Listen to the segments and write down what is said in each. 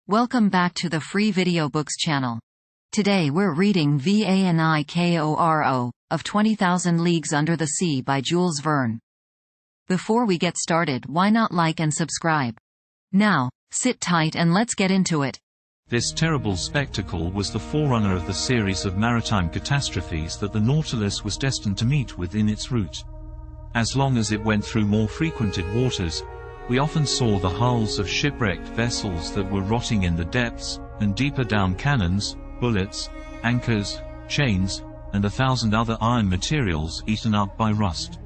Welcome back to the Free Video Books channel. Today we're reading Vanikoro, of 20,000 Leagues Under the Sea by Jules Verne. Before we get started, why not like and subscribe? Now, sit tight and let's get into it. This terrible spectacle was the forerunner of the series of maritime catastrophes that the Nautilus was destined to meet with in its route. As long as it went through more frequented waters, we often saw the hulls of shipwrecked vessels that were rotting in the depths, and deeper down cannons, bullets, anchors, chains, and 1,000 other iron materials eaten up by rust.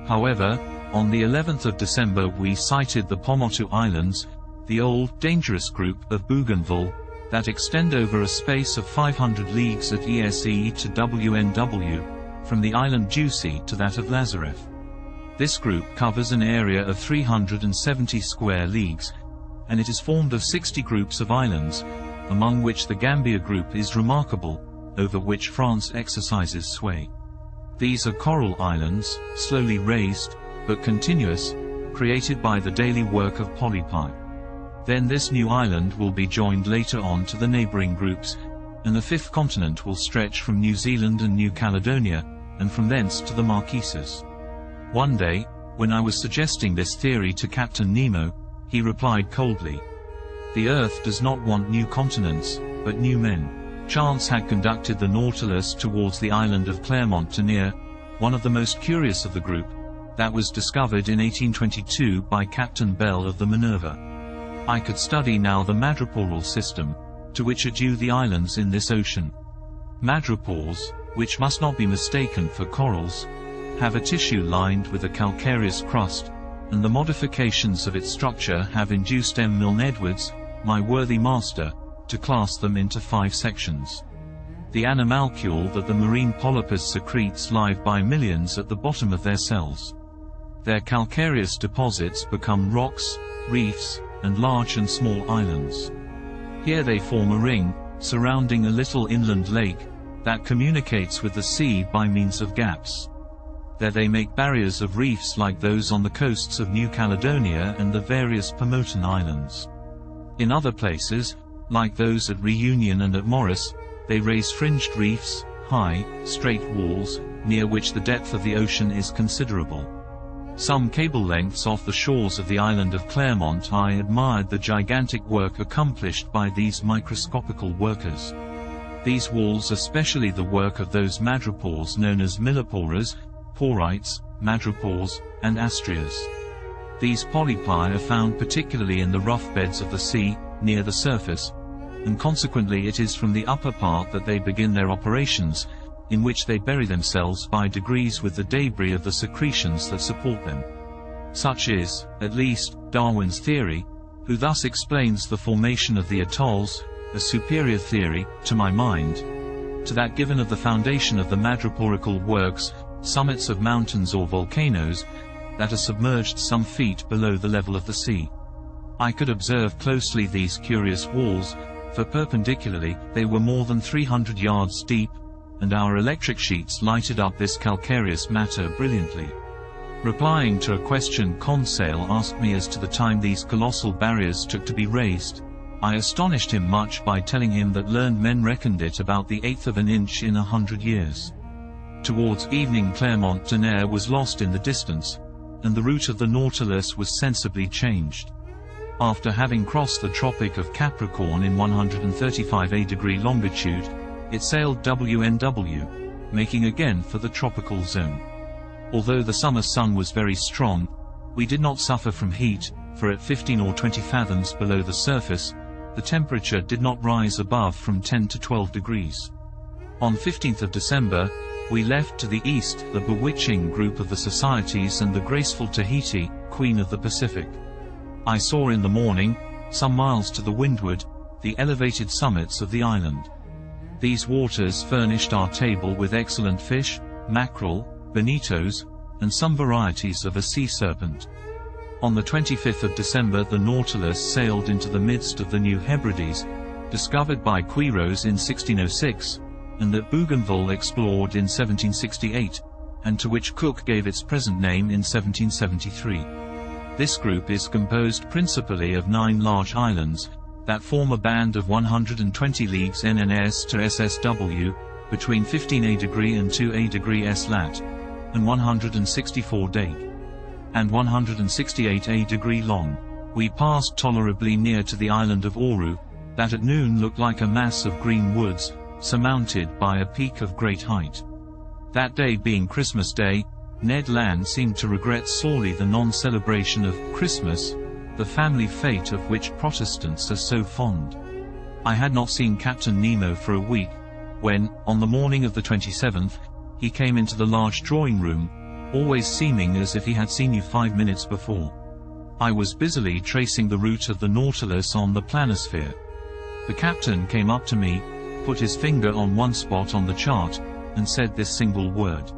However, on the 11th of December we sighted the Pomotou Islands, the old, dangerous group of Bougainville, that extend over a space of 500 leagues at ESE to WNW, from the island Jussy to that of Lazareth. This group covers an area of 370 square leagues, and it is formed of 60 groups of islands, among which the Gambia group is remarkable, over which France exercises sway. These are coral islands, slowly raised, but continuous, created by the daily work of polypi. Then this new island will be joined later on to the neighboring groups, and the fifth continent will stretch from New Zealand and New Caledonia, and from thence to the Marquesas. One day, when I was suggesting this theory to Captain Nemo, he replied coldly, "The Earth does not want new continents, but new men." Chance had conducted the Nautilus towards the island of Clermont-Tonnerre, one of the most curious of the group, that was discovered in 1822 by Captain Bell of the Minerva. I could study now the madreporal system, to which are due the islands in this ocean. Madrepores, which must not be mistaken for corals, have a tissue lined with a calcareous crust, and the modifications of its structure have induced M. Milne Edwards, my worthy master, to class them into 5 sections. The animalcule that the marine polypus secretes live by millions at the bottom of their cells. Their calcareous deposits become rocks, reefs, and large and small islands. Here they form a ring, surrounding a little inland lake, that communicates with the sea by means of gaps. There they make barriers of reefs like those on the coasts of New Caledonia and the various Pomotan Islands. In other places, like those at Reunion and at Morris, they raise fringed reefs, high, straight walls, near which the depth of the ocean is considerable. Some cable lengths off the shores of the island of Clermont I admired the gigantic work accomplished by these microscopical workers. These walls are specially the work of those madrepores known as millepores, porites, madrepores, and astrias. These polypi are found particularly in the rough beds of the sea, near the surface, and consequently it is from the upper part that they begin their operations, in which they bury themselves by degrees with the debris of the secretions that support them. Such is, at least, Darwin's theory, who thus explains the formation of the atolls, a superior theory, to my mind, to that given of the foundation of the madreporical works, summits of mountains or volcanoes, that are submerged some feet below the level of the sea. I could observe closely these curious walls, for perpendicularly, they were more than 300 yards deep, and our electric sheets lighted up this calcareous matter brilliantly. Replying to a question Conseil asked me as to the time these colossal barriers took to be raised, I astonished him much by telling him that learned men reckoned it about the 1/8 of an inch in 100 years. Towards evening Clermont-Tonnerre was lost in the distance, and the route of the Nautilus was sensibly changed. After having crossed the Tropic of Capricorn in 135° longitude, it sailed WNW, making again for the tropical zone. Although the summer sun was very strong, we did not suffer from heat, for at 15 or 20 fathoms below the surface, the temperature did not rise above from 10 to 12 degrees. On 15th of December, we left to the east the bewitching group of the Societies and the graceful Tahiti, Queen of the Pacific. I saw in the morning, some miles to the windward, the elevated summits of the island. These waters furnished our table with excellent fish, mackerel, bonitos, and some varieties of a sea serpent. On the 25th of December the Nautilus sailed into the midst of the New Hebrides, discovered by Quiros in 1606, and that Bougainville explored in 1768, and to which Cook gave its present name in 1773. This group is composed principally of 9 large islands, that form a band of 120 leagues NNS to SSW, between 15°A and 2°S lat, and 164 day, and 168° long. We passed tolerably near to the island of Oru, that at noon looked like a mass of green woods, surmounted by a peak of great height. That day being Christmas Day, Ned Land seemed to regret sorely the non-celebration of Christmas, the family fete of which Protestants are so fond. I had not seen Captain Nemo for a week, when, on the morning of the 27th, he came into the large drawing room, always seeming as if he had seen you 5 minutes before. I was busily tracing the route of the Nautilus on the planisphere. The captain came up to me, put his finger on one spot on the chart, and said this single word: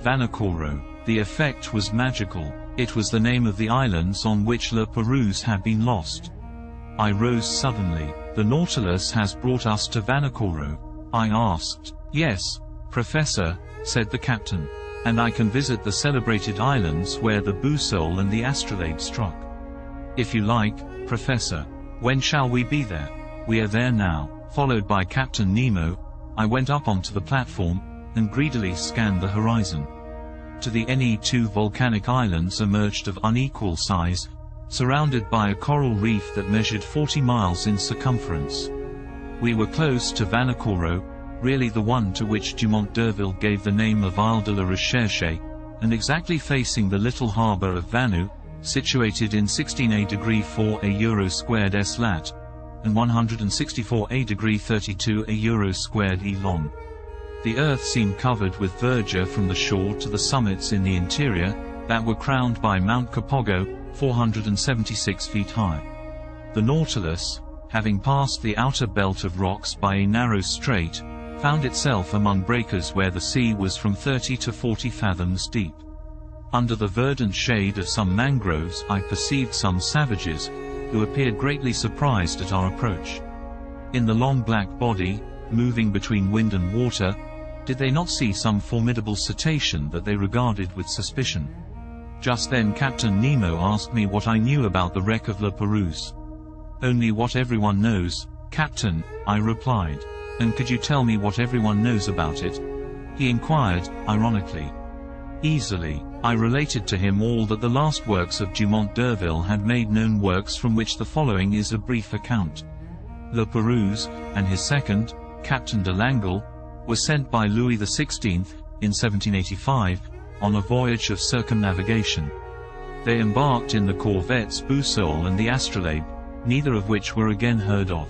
Vanikoro. The effect was magical. It was the name of the islands on which La Perouse had been lost. I rose suddenly. The Nautilus has brought us to Vanikoro? I asked. Yes, Professor, said the captain. And I can visit the celebrated islands where the Boussole and the astrolabe struck. If you like, Professor. When shall we be there? We are there now. Followed by Captain Nemo, I went up onto the platform, and greedily scanned the horizon. To the NE2 volcanic islands emerged of unequal size, surrounded by a coral reef that measured 40 miles in circumference. We were close to Vanikoro, really the one to which Dumont d'Urville gave the name of Isle de la Recherche, and exactly facing the little harbour of Vanu, situated in 16°4' S lat, and 164°32' E long. The earth seemed covered with verdure from the shore to the summits in the interior, that were crowned by Mount Kapogo, 476 feet high. The Nautilus, having passed the outer belt of rocks by a narrow strait, found itself among breakers where the sea was from 30 to 40 fathoms deep. Under the verdant shade of some mangroves I perceived some savages, who appeared greatly surprised at our approach. In the long black body, moving between wind and water, did they not see some formidable cetacean that they regarded with suspicion? Just then Captain Nemo asked me what I knew about the wreck of La Perouse. Only what everyone knows, Captain, I replied. And could you tell me what everyone knows about it? He inquired, ironically. Easily. I related to him all that the last works of Dumont d'Urville had made known, works from which the following is a brief account. La Perouse, and his second, Captain de Langle, were sent by Louis XVI, in 1785, on a voyage of circumnavigation. They embarked in the corvettes Boussole and the Astrolabe, neither of which were again heard of.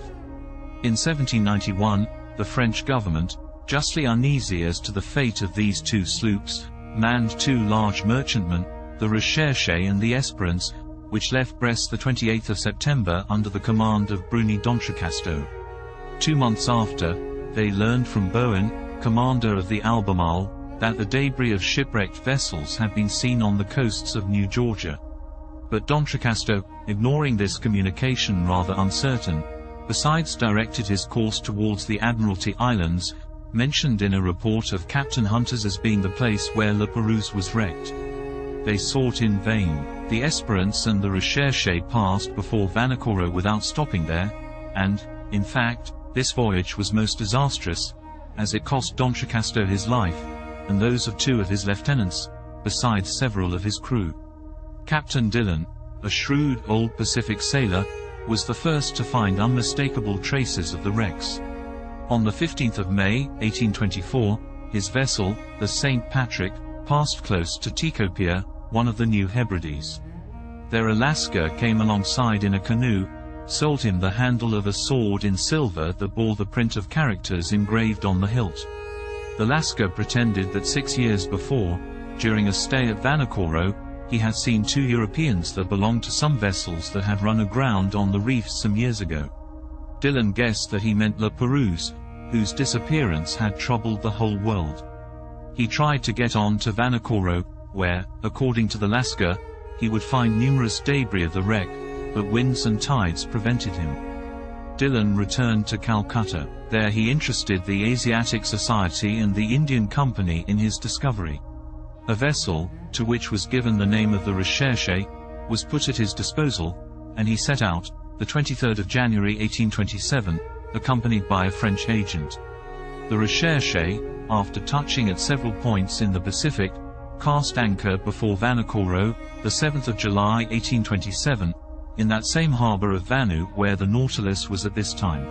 In 1791, the French government, justly uneasy as to the fate of these two sloops, manned two large merchantmen, the Recherche and the Espérance, which left Brest the 28th of September under the command of Bruni d'Entrecasteaux. 2 months after, they learned from Bowen, commander of the Albemarle, that the debris of shipwrecked vessels had been seen on the coasts of New Georgia. But d'Entrecasteaux, ignoring this communication rather uncertain, besides directed his course towards the Admiralty Islands, mentioned in a report of Captain Hunter's as being the place where La Perouse was wrecked. They sought in vain. The Espérance and the Recherche passed before Vanikoro without stopping there, and, in fact, this voyage was most disastrous, as it cost d'Entrecasteaux his life, and those of 2 of his lieutenants, besides several of his crew. Captain Dillon, a shrewd old Pacific sailor, was the first to find unmistakable traces of the wrecks. On the 15th of May, 1824, his vessel, the St. Patrick, passed close to Tikopia, one of the New Hebrides. Their Alaska came alongside in a canoe, sold him the handle of a sword in silver that bore the print of characters engraved on the hilt. The Lascar pretended that 6 years before, during a stay at Vanikoro, he had seen 2 Europeans that belonged to some vessels that had run aground on the reefs some years ago. Dillon guessed that he meant La Perouse, whose disappearance had troubled the whole world. He tried to get on to Vanikoro, where, according to the Lascar, he would find numerous debris of the wreck, but winds and tides prevented him. Dillon returned to Calcutta. There he interested the Asiatic Society and the Indian Company in his discovery. A vessel, to which was given the name of the Recherche, was put at his disposal, and he set out, the 23rd of January 1827, accompanied by a French agent. The Recherche, after touching at several points in the Pacific, cast anchor before Vanikoro, the 7th of July 1827, in that same harbor of Vanu where the Nautilus was at this time.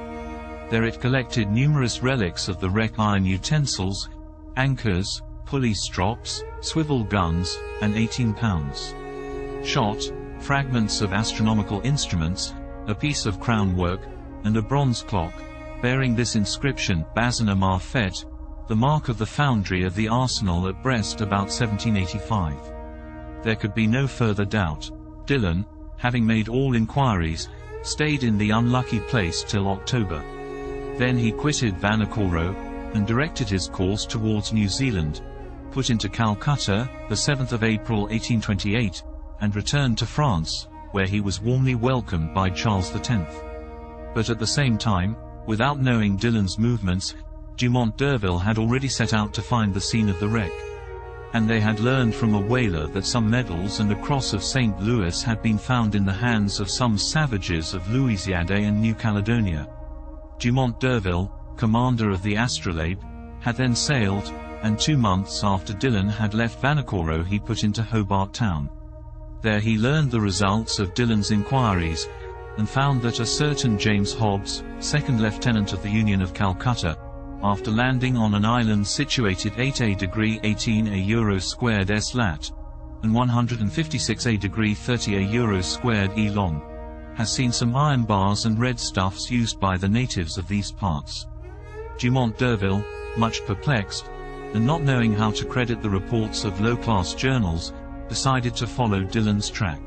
There it collected numerous relics of the wreck: iron utensils, anchors, pulley strops, swivel guns, and 18-pounds shot, fragments of astronomical instruments, a piece of crown work, and a bronze clock, bearing this inscription: Bazina Marfet, the mark of the foundry of the arsenal at Brest about 1785. There could be no further doubt. Dillon, having made all inquiries, stayed in the unlucky place till October. Then he quitted Vanikoro, and directed his course towards New Zealand, put into Calcutta, the 7th of April 1828, and returned to France, where he was warmly welcomed by Charles X. But at the same time, without knowing Dillon's movements, Dumont d'Urville had already set out to find the scene of the wreck. And they had learned from a whaler that some medals and a cross of St. Louis had been found in the hands of some savages of Louisiade and New Caledonia. Dumont d'Urville, commander of the Astrolabe, had then sailed, and 2 months after Dillon had left Vanikoro he put into Hobart Town. There he learned the results of Dillon's inquiries, and found that a certain James Hobbs, second lieutenant of the Union of Calcutta, after landing on an island situated 8 degree 18 euro squared s lat, and 156 degree 30 euro squared e long, has seen some iron bars and red stuffs used by the natives of these parts. Dumont d'Urville, much perplexed, and not knowing how to credit the reports of low-class journals, decided to follow Dillon's track.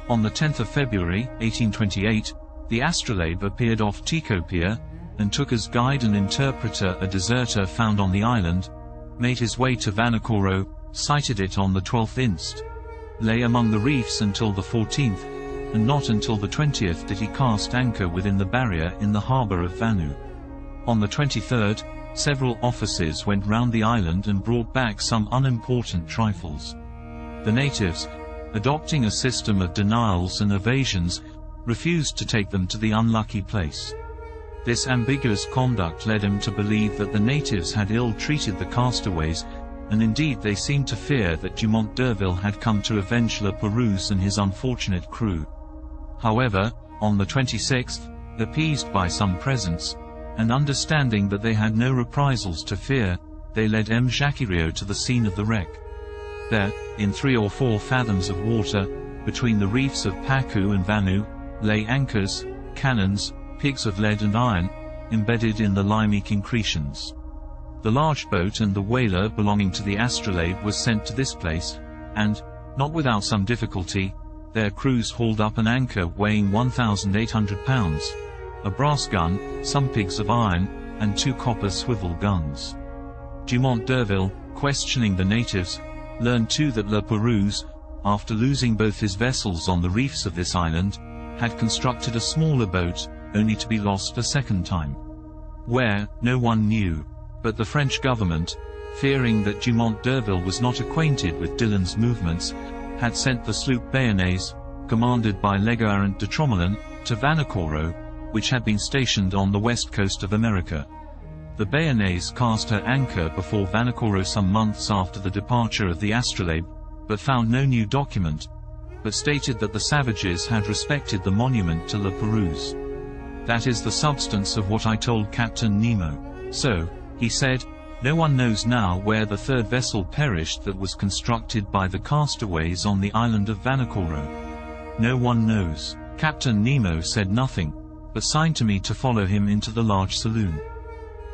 On the 10th of February, 1828, the Astrolabe appeared off Tikopia, and took as guide and interpreter a deserter found on the island, made his way to Vanikoro, sighted it on the 12th inst. Lay among the reefs until the 14th, and not until the 20th did he cast anchor within the barrier in the harbor of Vanu. On the 23rd, several officers went round the island and brought back some unimportant trifles. The natives, adopting a system of denials and evasions, refused to take them to the unlucky place. This ambiguous conduct led him to believe that the natives had ill-treated the castaways, and indeed they seemed to fear that Dumont d'Urville had come to avenge Le Perouse and his unfortunate crew. However, on the 26th, appeased by some presents, and understanding that they had no reprisals to fear, they led M. Jacquerio to the scene of the wreck. There, in 3 or 4 fathoms of water, between the reefs of Pacu and Vanu, lay anchors, cannons, pigs of lead and iron, embedded in the limy concretions. The large boat and the whaler belonging to the Astrolabe was sent to this place, and, not without some difficulty, their crews hauled up an anchor weighing 1,800 pounds, a brass gun, some pigs of iron, and 2 copper swivel guns. Dumont d'Urville, questioning the natives, learned too that Le Perouse, after losing both his vessels on the reefs of this island, had constructed a smaller boat, only to be lost a second time. Where, no one knew, but the French government, fearing that Dumont d'Urville was not acquainted with Dillon's movements, had sent the sloop Bayonnaise, commanded by Legarant de Tromelin, to Vanikoro, which had been stationed on the west coast of America. The Bayonnaise cast her anchor before Vanikoro some months after the departure of the Astrolabe, but found no new document, but stated that the savages had respected the monument to Le Perouse. That is the substance of what I told Captain Nemo. So, he said, no one knows now where the 3rd vessel perished that was constructed by the castaways on the island of Vanikoro. No one knows. Captain Nemo said nothing, but signed to me to follow him into the large saloon.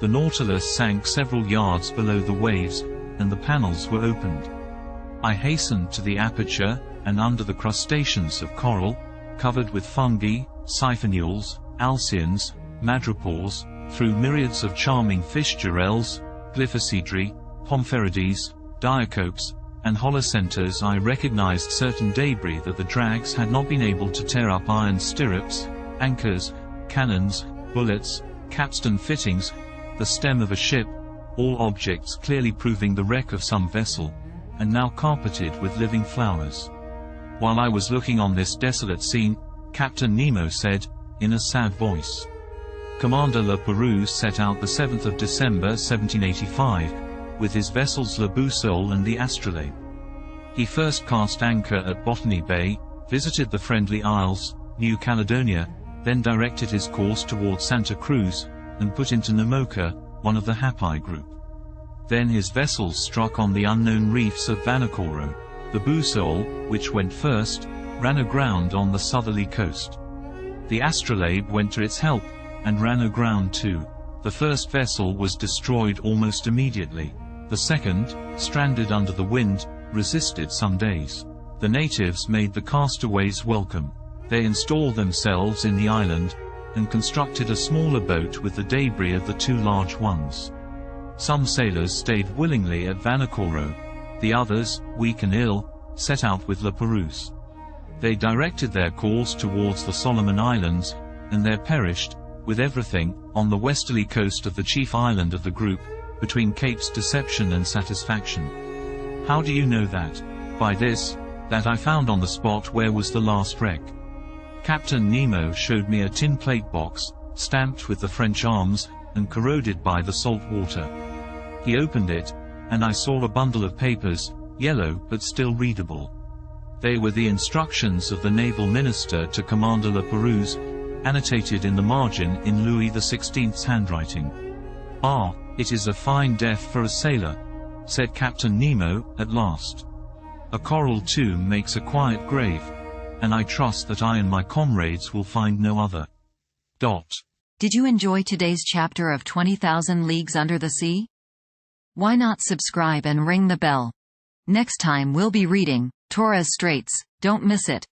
The Nautilus sank several yards below the waves, and the panels were opened. I hastened to the aperture, and under the crustaceans of coral, covered with fungi, siphonules, alcyons, madrepores, through myriads of charming fish girelles, glyphocidri, pompherides, diacopes, and holocenters, I recognized certain debris that the drags had not been able to tear up: iron stirrups, anchors, cannons, bullets, capstan fittings, the stem of a ship, all objects clearly proving the wreck of some vessel, and now carpeted with living flowers. While I was looking on this desolate scene, Captain Nemo said, in a sad voice. Commander Le Perouse set out the 7th of December 1785, with his vessels La Boussole and the Astrolabe. He first cast anchor at Botany Bay, visited the Friendly Isles, New Caledonia, then directed his course toward Santa Cruz, and put into Namoka, one of the Happy group. Then his vessels struck on the unknown reefs of Vanikoro. The Boussole, which went first, ran aground on the southerly coast. The Astrolabe went to its help, and ran aground too. The first vessel was destroyed almost immediately. The second, stranded under the wind, resisted some days. The natives made the castaways welcome. They installed themselves in the island, and constructed a smaller boat with the debris of the two large ones. Some sailors stayed willingly at Vanikoro. The others, weak and ill, set out with Le Perouse. They directed their course towards the Solomon Islands, and there perished, with everything, on the westerly coast of the chief island of the group, between Capes Deception and Satisfaction. How do you know that? By this, that I found on the spot where was the last wreck. Captain Nemo showed me a tin plate box, stamped with the French arms, and corroded by the salt water. He opened it, and I saw a bundle of papers, yellow but still readable. They were the instructions of the naval minister to Commander Le Perouse, annotated in the margin in Louis XVI's handwriting. "Ah, it is a fine death for a sailor," said Captain Nemo, at last. "A coral tomb makes a quiet grave, and I trust that I and my comrades will find no other." Did you enjoy today's chapter of 20,000 Leagues Under the Sea? Why not subscribe and ring the bell? Next time we'll be reading Torres Straits. Don't miss it.